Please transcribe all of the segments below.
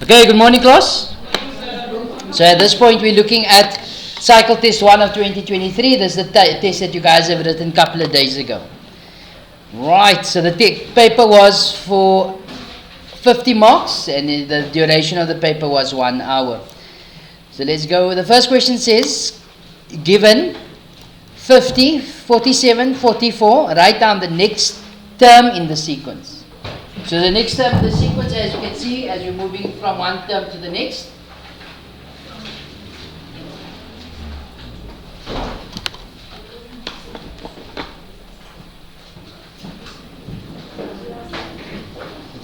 Okay, good morning class. So at this point we're looking at cycle test 1 of 2023. This is the test that you guys have written a couple of days ago. Right, so the paper was for 50 marks and the duration of the paper was 1 hour. So let's go. The first question says, given 50, 47, 44, write down the next term in the sequence. So the next term in the sequence, as you can see, as you're moving from one term to the next, I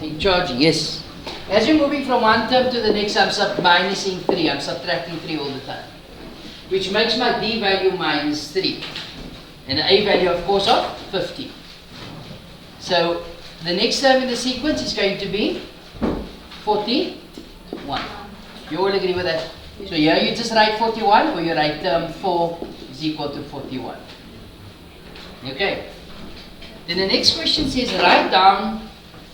think charging, yes. As you're moving from one term to the next, I'm minusing 3, I'm subtracting 3 all the time, which makes my D value minus 3, and the A value, of course, of 50. So the next term in the sequence is going to be 41. You all agree with that? So here you just write 41, or you write term 4 is equal to 41. Okay. Then the next question says, write down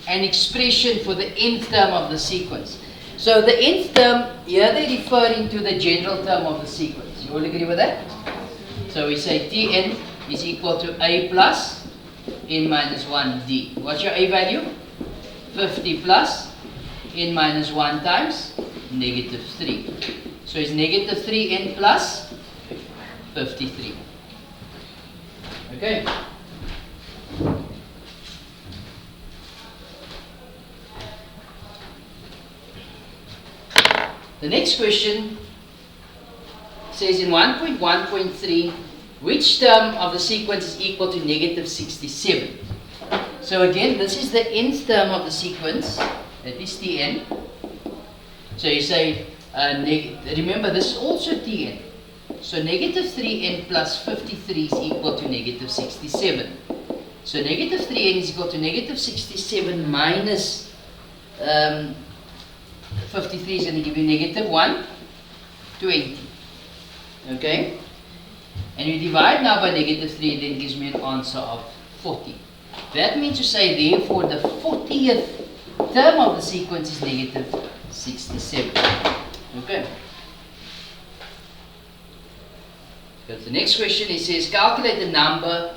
an expression for the nth term of the sequence. So the nth term, here they're referring to the general term of the sequence. You all agree with that? So we say Tn is equal to A plus n minus 1d. What's your A value? 50 plus n minus 1 times negative 3. So it's negative 3n plus 53. Okay. The next question says in 1.1.3, which term of the sequence is equal to negative 67? So again, this is the nth term of the sequence, that is Tn. So you say, remember this is also Tn. So negative 3n plus 53 is equal to negative 67. So negative 3n is equal to negative 67 minus 53 is going to give you negative 120. Okay? And you divide now by negative 3, then gives me an answer of 40. That means to say, therefore, the 40th term of the sequence is negative 67. Okay. Go to the next question. It says, calculate the number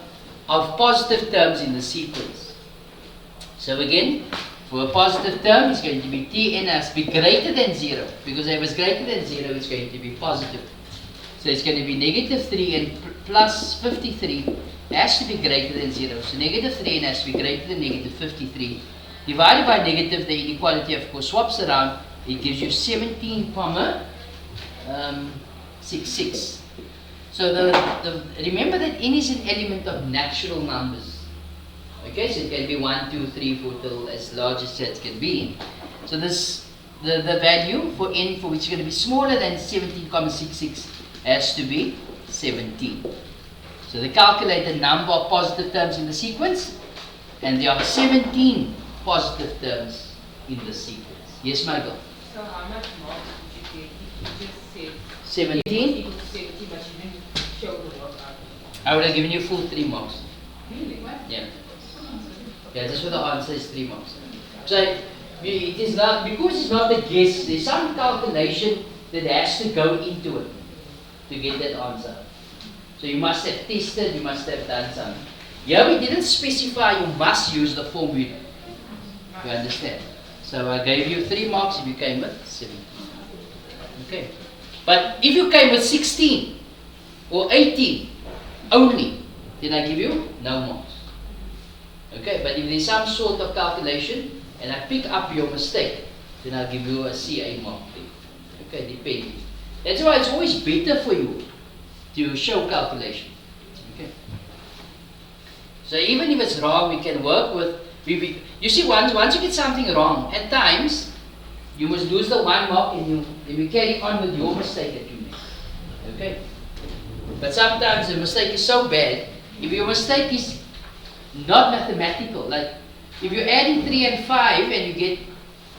of positive terms in the sequence. So again, for a positive term, it's going to be Tn has to be greater than 0. Because if it was greater than 0, it's going to be positive. So it's going to be negative 3 and plus 53 has to be greater than 0. So negative 3 has to be greater than negative 53. Divided by negative, the inequality of course swaps around. It gives you 17,66. So remember that n is an element of natural numbers. Okay, so it can be 1, 2, 3, 4 till as large as that can be. So this the value for n for which is going to be smaller than 17,66 has to be 17. So they calculate the number of positive terms in the sequence, and there are 17 positive terms in the sequence. Yes, Michael? So how much marks did you get? You just said 17? 17, but you didn't show the work out. I would have given you full 3 marks. Really? What? Yeah. Yeah, that's what the answer is, 3 marks. So it is not, because it's not a guess, there's some calculation that has to go into it to get that answer. So you must have tested, you must have done something. Here we didn't specify you must use the formula. You understand? So I gave you 3 marks if you came with 17. Okay. But if you came with 16 or 18 only, then I give you no marks. Okay, but if there's some sort of calculation and I pick up your mistake, then I'll give you a CA mark. Okay, depending. That's why it's always better for you to show calculation. Okay. So even if it's wrong, we can work with. You see, once you get something wrong, at times you must lose the 1 mark and you carry on with your mistake that you made. Okay. But sometimes the mistake is so bad. If your mistake is not mathematical, like if you're adding 3 and 5 and you get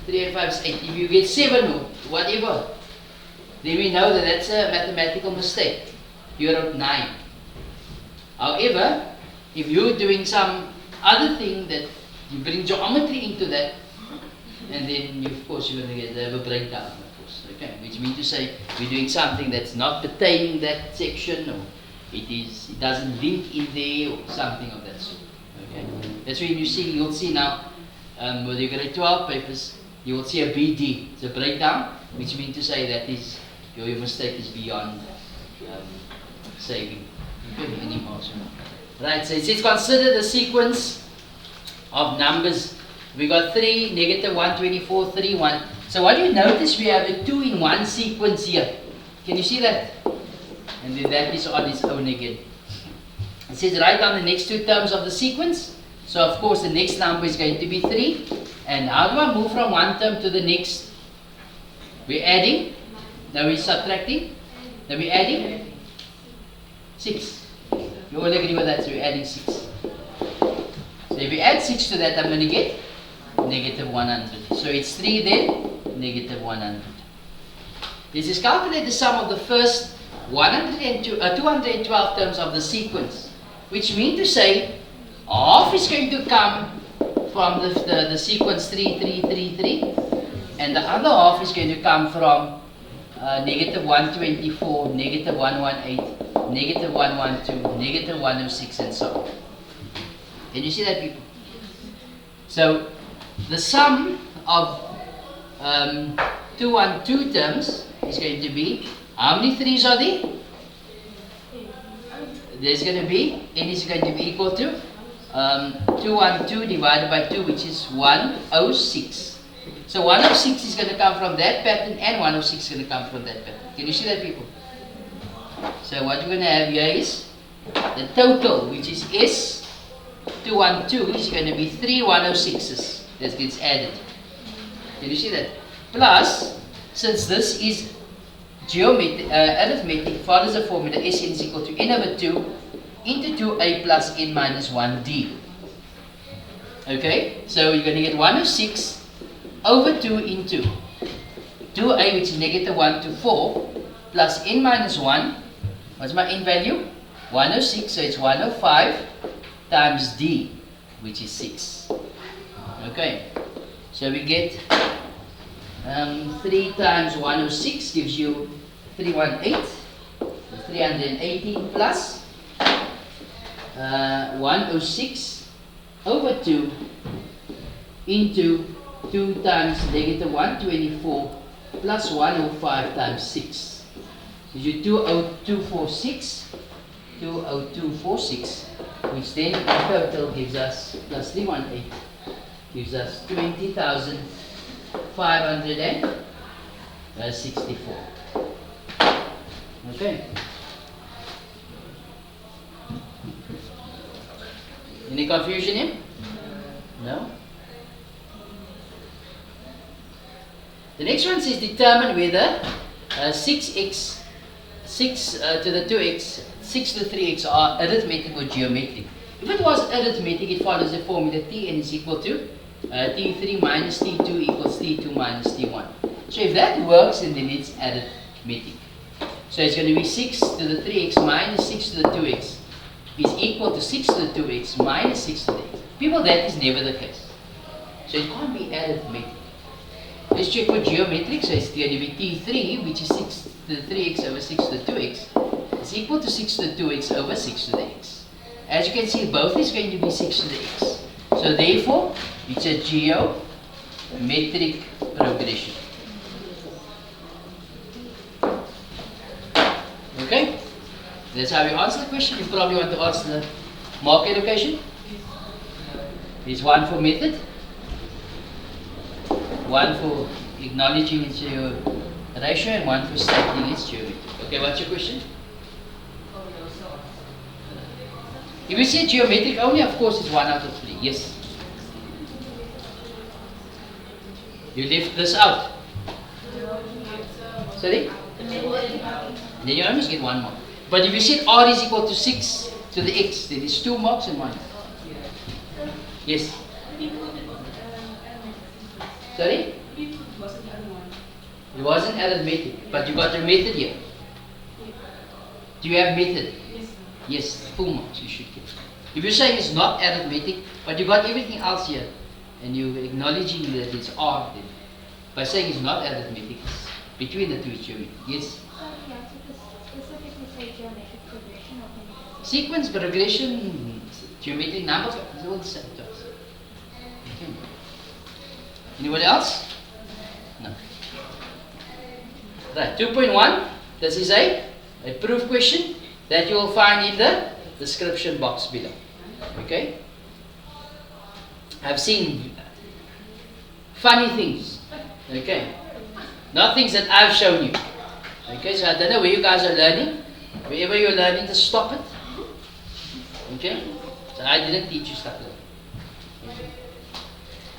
3 and 5 is 8. If you get 7 or whatever, then we know that that's a mathematical mistake. You wrote 9. However, if you're doing some other thing that you bring geometry into that, and then of course you're going to have a breakdown, of course. Okay, which means to say we're doing something that's not pertaining that section, or it doesn't link in there, or something of that sort. Okay, that's when you'll see now with your grade 12 papers, you will see a BD, it's a breakdown, which means to say that is your mistake is beyond saving. Okay, any marks. Right, so it says consider the sequence of numbers. We got 3, negative 124, 3, 1. So what you notice, we have a 2 in 1 sequence here. Can you see that? And then that is on its own again. It says write down the next 2 terms of the sequence. So of course the next number is going to be 3. And how do I move from one term to the next? We're adding, now we're subtracting, then we're adding 6. You all agree with that? So we're adding 6. So if we add 6 to that, I'm going to get negative 100. So it's 3 then, negative 100. This is calculate the sum of the first 212 terms of the sequence, which means to say half is going to come from the sequence 3, 3, 3, 3, and the other half is going to come from negative 124, negative 118, negative 112, negative 106, and so on. Can you see that, people? So the sum of 212 terms is going to be, how many 3's are there? There's going to be, n is going to be equal to 212 divided by 2, which is 106. So 106 is going to come from that pattern, and 106 is going to come from that pattern. Can you see that, people? So what you're going to have here is the total, which is S212, is going to be 3 106s that gets added. Can you see that? Plus, since this is arithmetic, follows the formula Sn is equal to n over 2 into 2a plus n minus 1d. Okay, so you're going to get 106 over 2 into 2a, which is negative 1 to 4, plus n minus 1. What's my n value? 106, so it's 105 times d, which is 6. Okay, so we get 3 times 106 gives you 318, 318 plus 106 over 2 into 2 times negative 124 plus 105 times 6. Gives you 20246, 20246, which then in total gives us, plus 318, gives us 20,564. Okay. Any confusion here? No? The next one says determine whether 6x, 6 to the 2x, 6 to the 3x are arithmetic or geometric. If it was arithmetic, it follows the formula Tn is equal to T3 minus T2 equals T2 minus T1. So if that works, then it's arithmetic. So it's going to be 6 to the 3x minus 6 to the 2x is equal to 6 to the 2x minus 6 to the x. People, that is never the case. So it can't be arithmetic. Let's check for geometric. So it's going to be T3, which is 6 to the 3x over 6 to the 2x, is equal to 6 to the 2x over 6 to the x. As you can see, both is going to be 6 to the x. So therefore, it's a geometric progression. Okay? That's how you answer the question. You probably want to answer the mark allocation. There's one for method, one for acknowledging its ratio, and one for stating its geometry. Okay, what's your question? If you say geometric only, of course it's 1 out of 3. Yes. You left this out. Sorry? Then you almost get 1 mark. But if you said r is equal to 6 to the x, then it's 2 marks and 1. Yes. Sorry? It wasn't arithmetic, but you got your method here. Do you have method? Yes, full marks you should get. If you're saying it's not arithmetic, but you got everything else here, and you're acknowledging that it's R then. By saying it's not arithmetic, it's between the two it's geometry. Yes? So you have to specifically say geometric progression or can you just say Sequence, progression, geometric numbers, it's all the same to us. Okay. Anyone else? No. Right, 2.1, this is a proof question that you will find in the description box below. Okay? I've seen funny things. Okay? Not things that I've shown you. Okay, so I don't know where you guys are learning. Wherever you're learning, to stop it. Okay? So I didn't teach you stuff like that. Okay.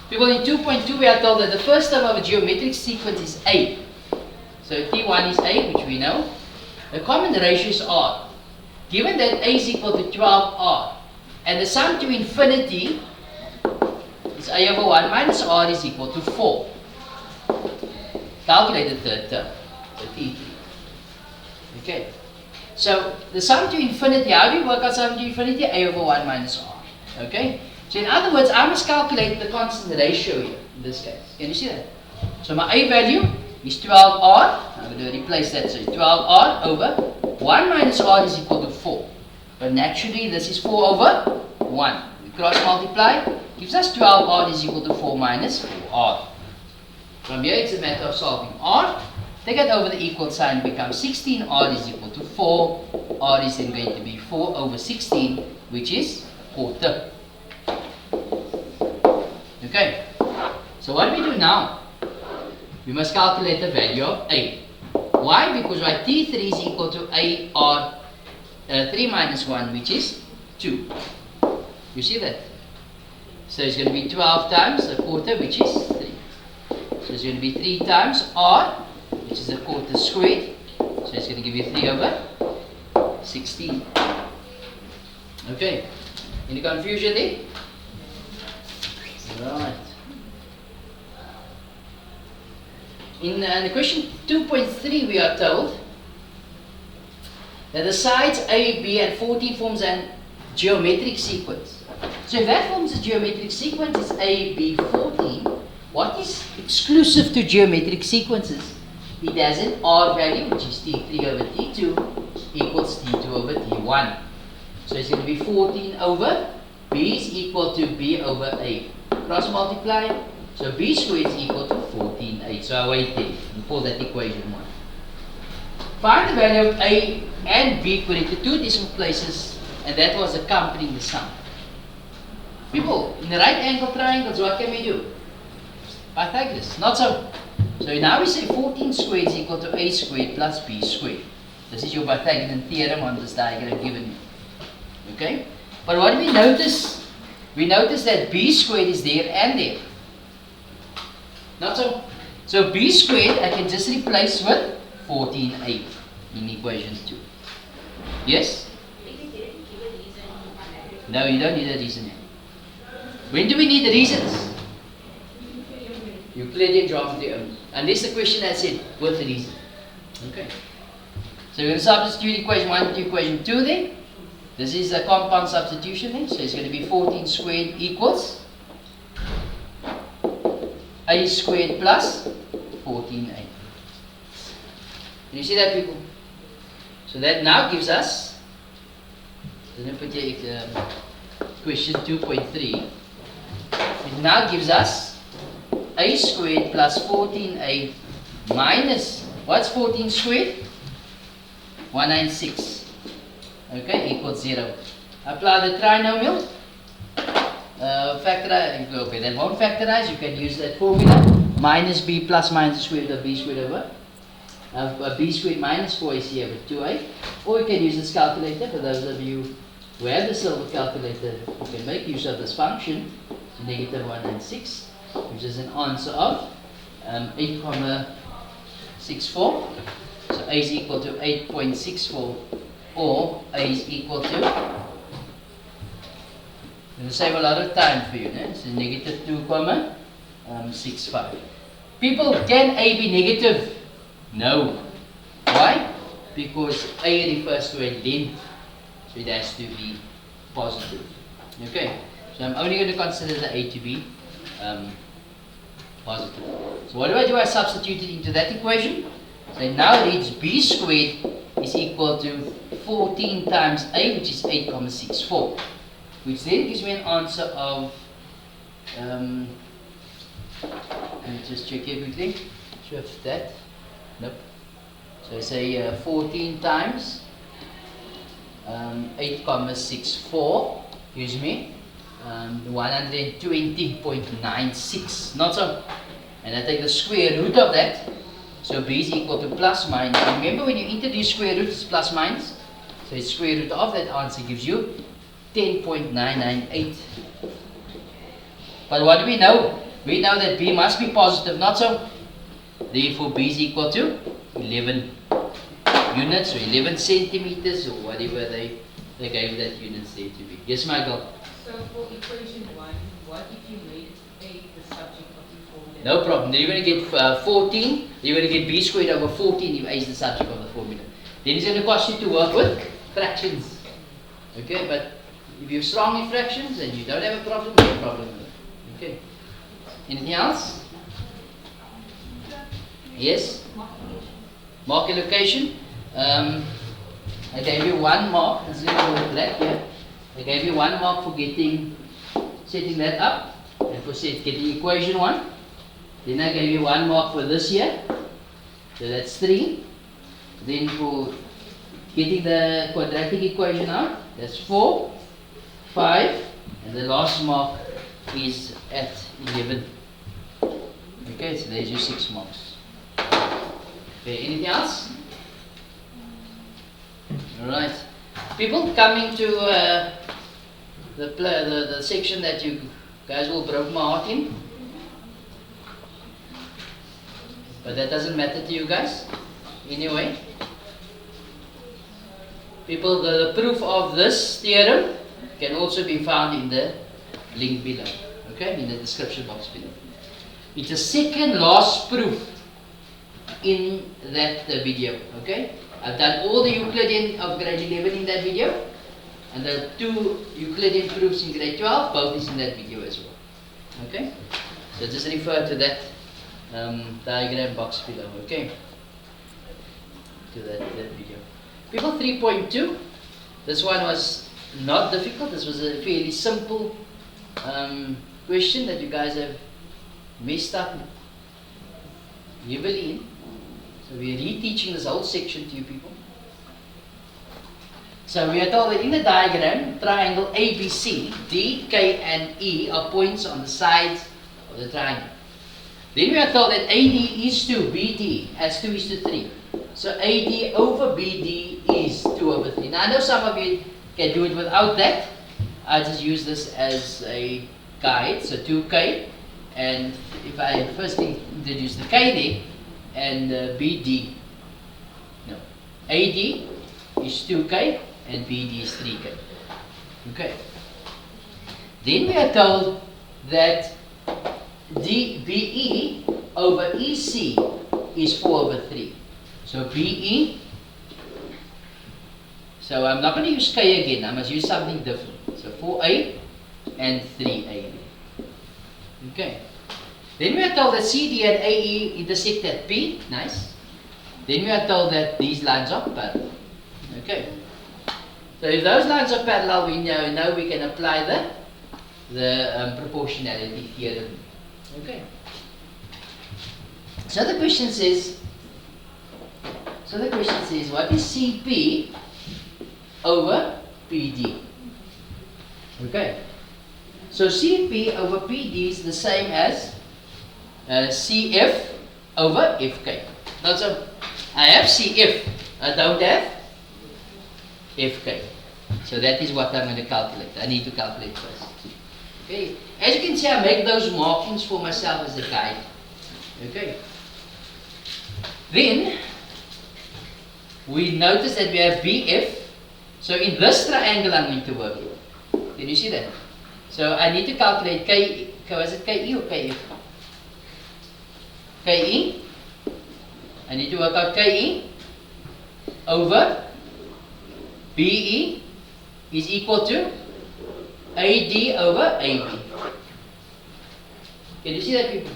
People, in 2.2 we are told that the first term of a geometric sequence is A. So T1 is A, which we know. The common ratios are, given that A is equal to 12R, and the sum to infinity is A over 1 minus R is equal to 4. Calculate the third term, so T3. Okay. So the sum to infinity, how do you work out sum to infinity? A over 1 minus R. Okay? So in other words, I must calculate the constant ratio here, in this case. Can you see that? So my A value is 12R. I'm going to replace that. So 12R over 1 minus R is equal to 4. But naturally, this is 4 over 1. We cross multiply, gives us 12R is equal to 4 minus 4R. From here, it's a matter of solving R. Take it over the equal sign, becomes 16R is equal to 4. R is then going to be 4 over 16, which is a quarter. Okay, so what do we do now? We must calculate the value of A. Why? Because my T3 is equal to AR 3 minus 1, which is 2. You see that? So it's going to be 12 times a quarter, which is 3. So it's going to be 3 times R, which is a quarter squared. So it's going to give you 3 over 16. Okay. Any confusion there? Right. In the question 2.3 we are told that the sides A, B and 14 forms a geometric sequence. So if that forms a geometric sequence, it's A, B, 14. What is exclusive to geometric sequences? It has an R value, which is T3 over T2 equals T2 over T1. So it's going to be 14 over B is equal to B over A. Cross multiply, so B squared is equal to 14A. So I wait there and call that equation 1. Find the value of A and B, put it to two decimal places, and that was accompanying the sum. People, in the right angle triangles, what can we do? Pythagoras, not so. So now we say 14 squared is equal to A squared plus B squared. This is your Pythagorean theorem on this diagram given you. Okay? But what do we notice? We notice that B squared is there and there. Not so. So B squared I can just replace with 14A in equation 2. Yes? No, you don't need a reason. When do we need the reasons? Euclidean geometry only. Unless the question has said with the reason. Okay. So we're going to substitute equation 1 to equation 2 then. This is a compound substitution then. So it's going to be 14 squared equals A squared plus 14A. You see that, people? So that now gives us, let me put here question 2.3. It now gives us A squared plus 14A minus, what's 14 squared? 196. Okay, equals 0. Apply the trinomial. Factorize, okay, that won't factorize. You can use that formula. Minus B plus minus square root of B squared over B squared minus 4AC over 2A. Or you can use this calculator. For those of you who have the silver calculator, you can make use of this function. So negative 196, which is an answer of 8,64. So A is equal to 8.64, or A is equal to, it will save a lot of time for you. So negative 2.65. People, can A be negative? No. Why? Because A refers to a length, so it has to be positive. Okay, so I'm only going to consider the A to be positive. So what do? I substitute it into that equation. So it now reads b squared is equal to 14 times a, which is 8,64, which then gives me an answer of, let me just check here quickly, sure if that, nope. So I say 14 times 8,64 gives me 120.96, not so. And I take the square root of that, so b is equal to plus minus. Remember when you introduce square root, it's plus minus. So it's square root of that answer gives you 10.998. But what do we know? We know that b must be positive, not so. Therefore b is equal to 11 units, or 11 centimeters, or whatever they gave that units there to be. Yes, Michael? So for equation 1, what if you made a the subject of the formula? No problem. Then you're going to get 14. You're going to get b squared over 14 if a is the subject of the formula. Then it's going to cost you to work with fractions. Okay, but if you're strong in fractions and you don't have a problem, no problem with it. Okay. Anything else? Yes? Mark allocation. I gave you 1 mark. Let's go with black here. I gave you 1 mark for setting that up, and for getting equation 1. Then I gave you 1 mark for this here, so that's 3. Then for getting the quadratic equation out, that's 4, 5, and the last mark is at 11. Okay, so there's your 6 marks. Okay, anything else? Alright. People coming to the section that you guys will broke my heart in. But that doesn't matter to you guys. Anyway. People, the proof of this theorem can also be found in the link below. Okay, in the description box below. It's the second last proof in that video. Okay, I've done all the Euclidean of grade 11 in that video, and the 2 Euclidean proofs in grade 12, both is in that video as well. Okay, so just refer to that diagram box below. Okay, to that video. People 3.2, this one was not difficult. This was a fairly simple question that you guys have messed up heavily in. So we are reteaching this whole section to you people. So we are told that in the diagram, triangle ABC, D, K and E are points on the sides of the triangle. Then we are told that AD is to BD as 2 is to 3. So AD over BD is 2 over 3. Now I know some of you can do it without that. I just use this as a guide. So 2K, and if I first introduce the K there, and BD, no, AD is 2K and BD is 3K. Okay. Then we are told that DBE over EC is 4 over 3. So BE, so I'm not going to use K again, I must use something different. So 4A and 3A. Okay. Then we are told that CD and AE intersect at P. Nice. Then we are told that these lines are parallel. Okay. So if those lines are parallel, we know we can apply the proportionality theorem. Okay. So the question says, what is CP over PD? Okay. So CP over PD is the same as CF over FK. Now, so I have CF, I don't have FK. So that is what I'm going to calculate. I need to calculate first. Okay. As you can see, I make those markings for myself as a guide. Okay. Then we notice that we have BF. So in this triangle I'm going to work with. Can you see that? So I need to calculate K. Was it KE or KF? KE. I need to work out KE over BE is equal to AD over AB. Can you see that, people?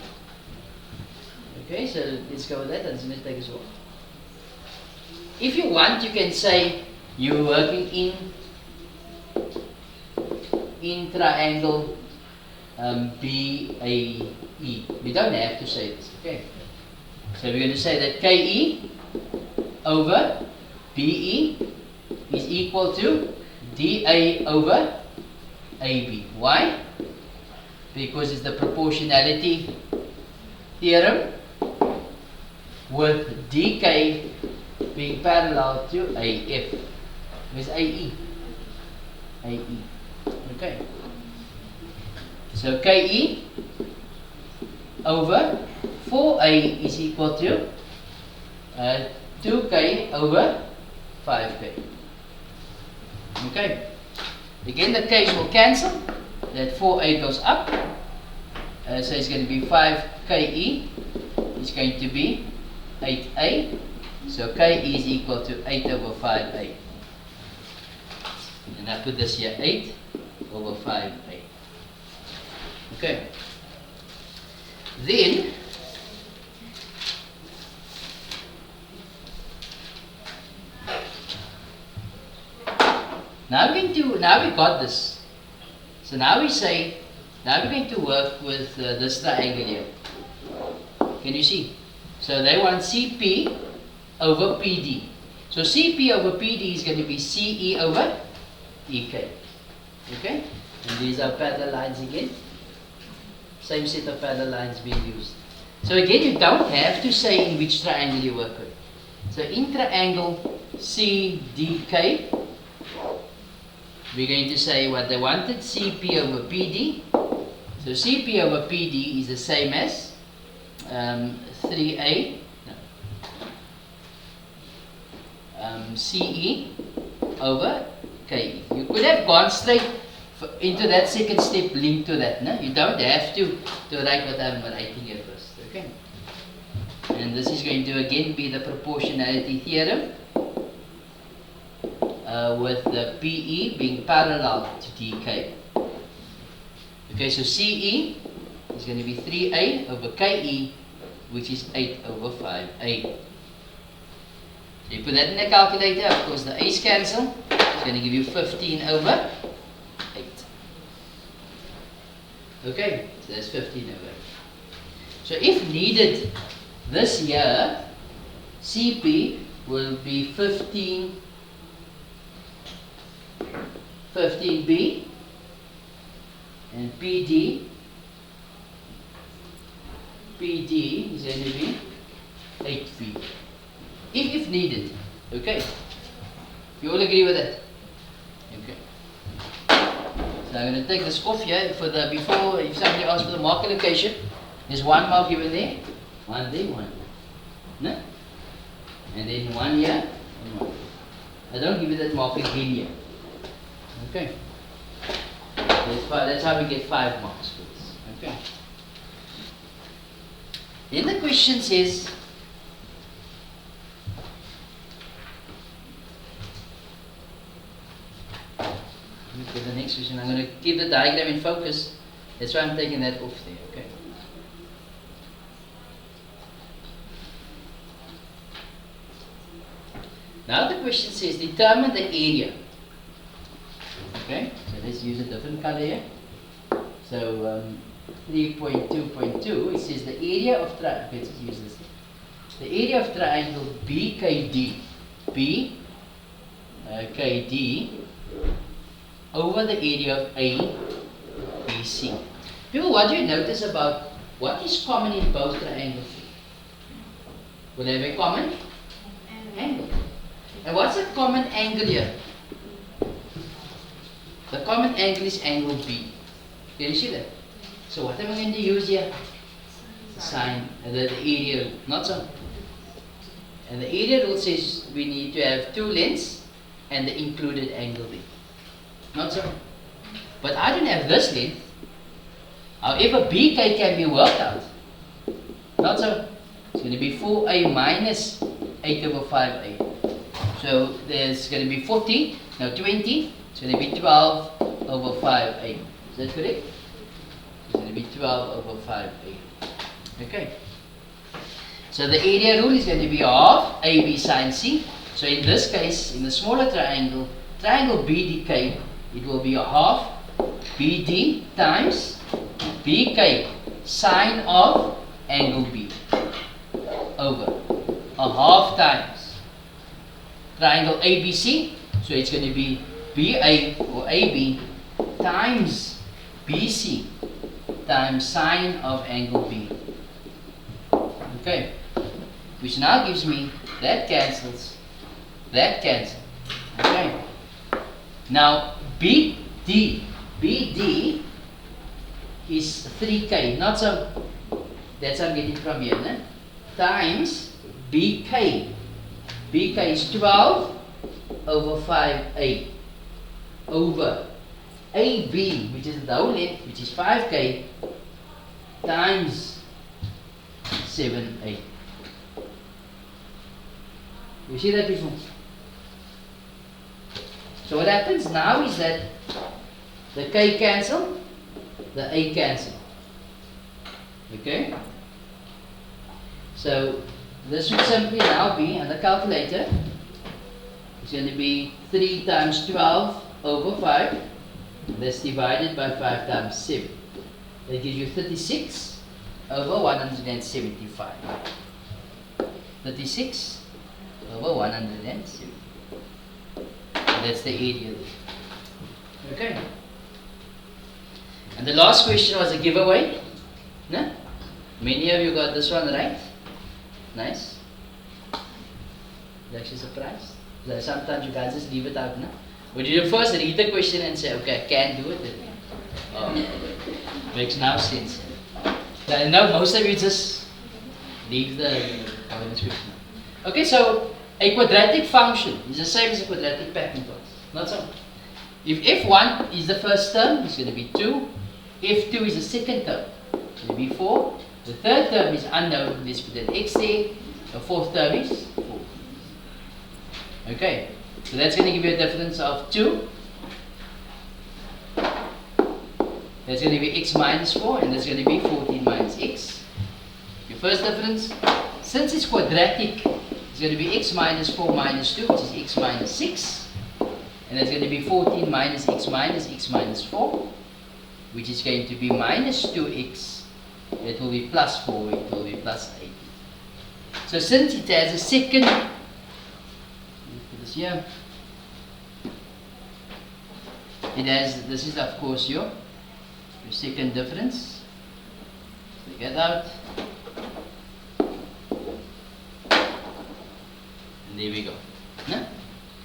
Okay, so let's go with that. That's going to take us off. If you want, you can say you're working in triangle BAE. You don't have to say this. Okay. So we're going to say that KE over BE is equal to DA over AB. Why? Because it's the proportionality theorem with DK being parallel to AF. Where's AE? AE. Okay. So KE over 4A is equal to 2K over 5K. Okay. Again, the K's will cancel. That 4A goes up. So it's going to be 5KE. It's going to be 8A. So KE is equal to 8 over 5A. And I put this here, 8 over 5A. Okay. Then, now we got this. So now we say, now we're going to work with this triangle here. Can you see? So they want CP over PD. So CP over PD is going to be CE over EK. Okay? And these are parallel lines again. Same set of parallel lines being used. So again, you don't have to say in which triangle you work with. So in triangle CDK, we're going to say what they wanted, CP over PD. So CP over PD is the same as 3A CE over KE. You could have gone straight into that second step linked to that. No? You don't have to write what I'm writing here first. Okay? And this is going to again be the proportionality theorem with the PE being parallel to DK. Okay, so CE is going to be 3A over KE, which is 8 over 5A. So you put that in the calculator, of course the A's cancel. It's going to give you 15 over 8. Okay, so that's 15 over 8. So if needed, this year, CP will be 15B, and PD is going to be 8B. If needed. Okay. You all agree with that? Okay. So I'm going to take this off here for the before, if somebody asks for the mark allocation, there's one mark given there, one there, one there. No? And then one here, and one. I don't give you that mark again here. Okay. That's how we get 5 marks for this. Okay. Then the question says, look at the next question. I'm going to keep the diagram in focus. That's why I'm taking that off there. Okay. Now the question says, determine the area. Okay, so let's use a different color here. So 3.2.2, it says the area of triangle. Okay, let's use this. The area of triangle BKD, KD over the area of ABC. People, what do you notice about what is common in both triangles? Will they have a common angle? And what's a common angle here? The common angle is angle B. Can you see that? So what am I going to use here? Sine, and the area, not so. And the area rule says we need to have 2 lengths and the included angle B. Not so. But I don't have this length. However, BK can be worked out. Not so. It's going to be 4A minus 8 over 5A. So there's going to be 40, now 20. It's going to be 12 over 5A. Is that correct? It's going to be 12 over 5a. Okay. So the area rule is going to be half AB sine C. So in this case, in the smaller triangle, triangle BDK, it will be a half BD times BK sine of angle B over a half times triangle ABC. So it's going to be BA or AB times BC times sine of angle B. Okay, which now gives me that cancels, that cancels. Okay, now BD is 3K, not so, that's what I'm getting from here, né? Times BK is 12 over 5A over AB, which is the whole length, which is 5K, times 7A. You see that before? So what happens now is that the K cancel, the A cancel. Okay? So this would simply now be, on the calculator, it's going to be 3 times 12 over 5. That's divided by 5 times 7. That gives you 36 over 175. 36 over 170. That's the area. Okay. And the last question was a giveaway. No? Many of you got this one right. Nice. You're actually surprised. So sometimes you guys just leave it out, no? But you first read the question and say, okay, I can do it. Oh, makes now sense. So now most of you just leave the question. Okay, so a quadratic function is the same as a quadratic pattern class. Not so. If f1 is the first term, it's going to be 2. F2 is the second term, it's going to be 4. The third term is unknown, let's put an x there. The fourth term is 4. Okay, so that's going to give you a difference of 2. That's going to be x minus 4, and that's going to be 14 minus x. Your first difference, since it's quadratic, it's going to be x minus 4 minus 2, which is x minus 6. And that's going to be 14 minus x minus 4, which is going to be minus 2x. It will be plus 4, it will be plus 8. So since it has a second, let me put this here. It has, this is of course your second difference. Take that out. And there we go. No?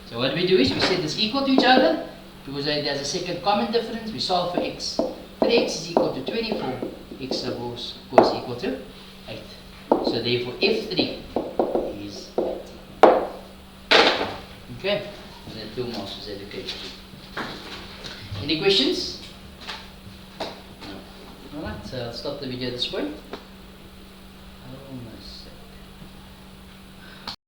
So what we do is we set this equal to each other, because there's a second common difference. We solve for x. 3x is equal to 24. X of course equal to 8. So therefore f3 is 8. Okay? And then 2 masters education. Any questions? No. Alright, so I'll stop the video at this point. Oh, nice.